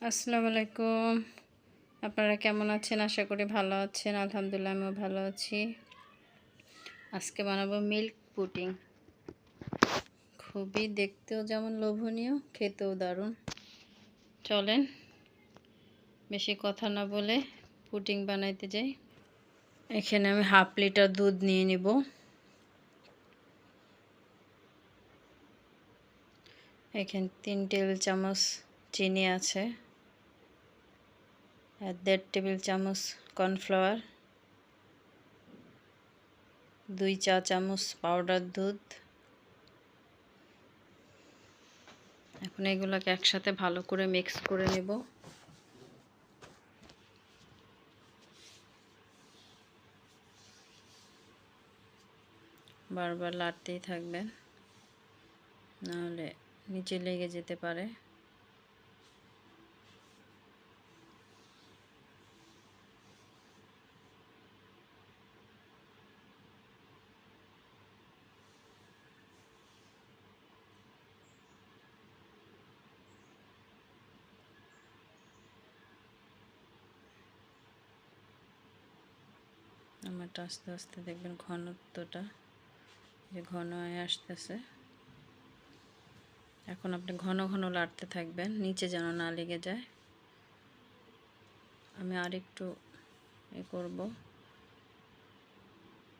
আসসালামু আলাইকুম। আপনারা কেমন আছেন? আশা করি ভালো আছেন। আলহামদুলিল্লাহ আমিও ভালো আছি। আজকে বানাবো মিল্ক পুডিং। খুবই দেখতেও যেমন লোভনীয়, খেতেও দারুণ। চলেন বেশি কথা না বলে পুডিং বানাইতে যাই। এখানে আমি 1/2 লিটার দুধ নিয়ে নিব। এখানে 3 টেবিল চামচ চিনি আছে, আর 1.5 টেবিল চামচ কর্নফ্লাওয়ার, 2 চা চামচ পাউডার দুধ। এখন এগুলোকে একসাথে ভালো করে মিক্স করে নেব। বারবার লাড়তেই থাকবেন, নাহলে নিচে লেগে যেতে পারে। আমারটা আস্তে আস্তে দেখবেন ঘনত্বটা যে ঘন হয়ে আসতেছে। এখন আপনি ঘন ঘন লাড়তে থাকবেন, নিচে যেন না লেগে যায়। আমি আরেকটু করব,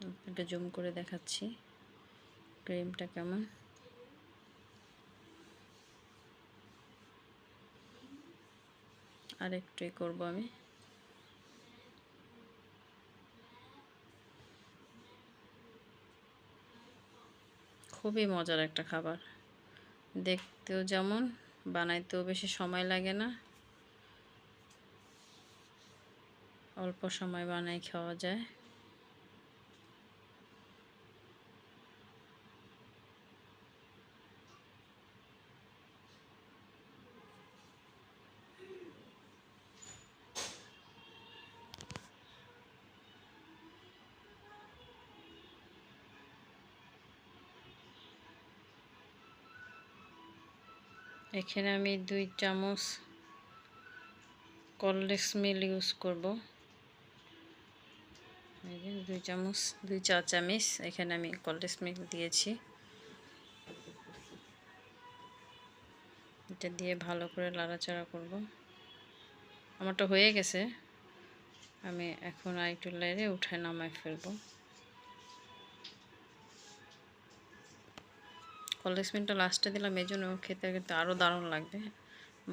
আপনাকে জুম করে দেখাচ্ছি ক্রিমটা কেমন। আরেকটু করব আমি। খুবই মজার একটা খাবার, দেখতেও যেমন, বানাইতেও বেশি সময় লাগে না, অল্প সময় বানাই খাওয়া যায়। এখানে আমি 2 চামচ কলডেক্স মিল ইউজ করব। 2 চামচ, 2 চা চামচ এখানে আমি কলডেক্স মিল দিয়েছি। এটা দিয়ে ভালো করে নাড়াচাড়া করব। আমারটা হয়ে গেছে, আমি এখন আরেকটু নেড়ে উঠায় নামায় ফেলবো। কলডেক্স মিলটা লাস্টে দিলাম, এই জন্য খেতে কিন্তু আরও দারুণ লাগবে।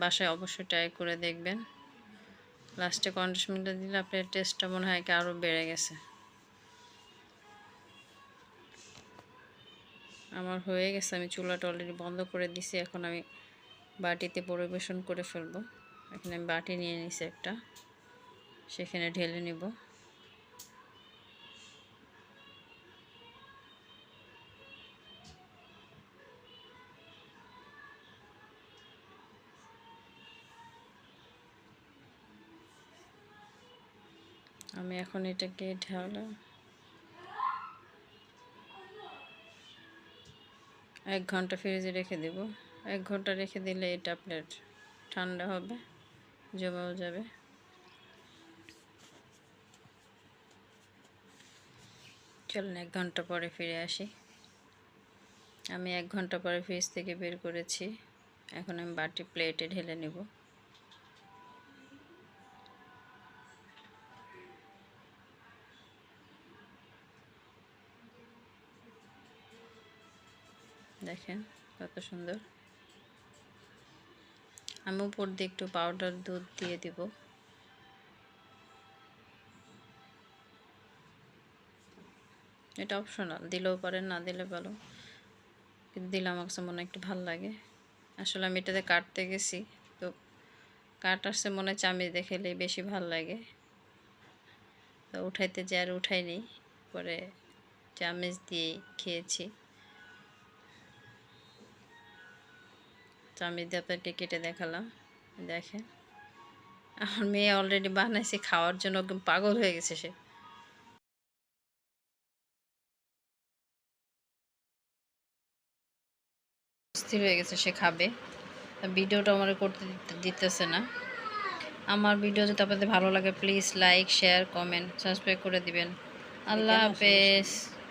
বাসায় অবশ্যই ট্রাই করে দেখবেন। লাস্টে কনডেন্স মিল্কটা দিলে আপনার টেস্টটা মনে হয় আরও বেড়ে গেছে। আমার হয়ে গেছে, আমি চুলাটা অলরেডি বন্ধ করে দিছি। এখন আমি বাটিতে পরিবেশন করে ফেলবো। এখানে আমি বাটি নিয়ে নিছি একটা, সেখানে ঢেলে নিব। আমি এখন এটাকে ঢালা 1 ঘন্টা ফ্রিজে রেখে দেব। 1 ঘন্টা রেখে দিলে এটা আপনার ঠান্ডা হবে, জমেও যাবে। চলুন 1 ঘন্টা পরে ফিরে আসি। আমি 1 ঘন্টা পরে ফ্রিজ থেকে বের করেছি। এখন আমি বাটি প্লেটে ঢেলে নেব। দেখেন কত সুন্দর। আমি উপর দিয়ে একটু পাউডার দুধ দিয়ে দিব। এটা অপশনাল, দিলেও পারেন, না দিলে ভালো, কিন্তু দিলে আমার কাছে মনে একটু ভালো লাগে। আসলে আমি এটাতে কাটতে গেছি, তো কাট আসছে মনে হয় চামিচ দেখলে বেশি ভালো লাগে, তো উঠাইতে যে আর উঠাইনি, পরে চামিচ দিয়ে খেয়েছি। চামিচ দিয়ে আপনাকে কেটে দেখালাম। দেখেন আমার মেয়ে অলরেডি বানাইছে, খাওয়ার জন্য একদম পাগল হয়ে গেছে সে। স্থির হয়ে গেছে সে খাবে। ভিডিওটা আমার করতে দিতেছে না। আমার ভিডিও যদি আপনাদের ভালো লাগে please like, share, comment, subscribe করে দিবেন। আল্লাহ এখানে আসেন বেশি হাফেজ। করে।